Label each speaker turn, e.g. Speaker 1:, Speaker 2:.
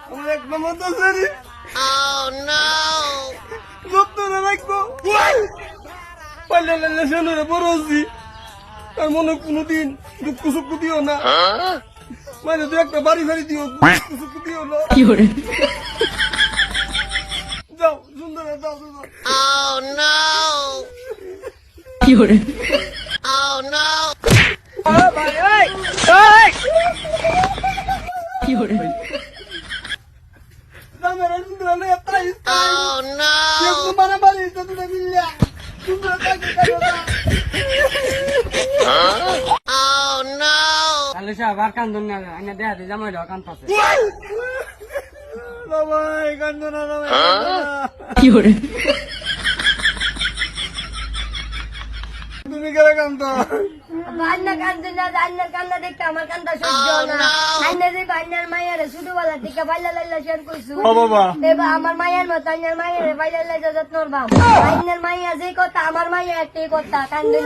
Speaker 1: আমার এক নম্বর তো সরি যত্ন রাখবো পাল্লে লাল্লে শোনে বড় হচ্ছি তার মনে কোনোদিন দুঃখ সুখ দিও না মানে দু একটা বাড়ি ফাড়ি দিও দুঃখ সুখ দিও না যাও সুন্দর যাও
Speaker 2: আবার কান্দন না দেখা দিই জামাই কান্তাছে
Speaker 1: তুমি কেন কান্দ
Speaker 3: বান্না কান্দে না বান্নার কান্না দেখতে আমার কান্দা সহ্য না আইনা যে বান্নার মায়ের ছোটবেলা থেকে বাইলা লাইলা শেয়ার করছো
Speaker 1: বাবা
Speaker 3: এবার আমার মায়ের মতো আইনার মায়ের বাইলা লাইলা যত্ন করবাম আইনার মাইয়া যে কথা আমার মাইয়া একটাই কথা কান্দে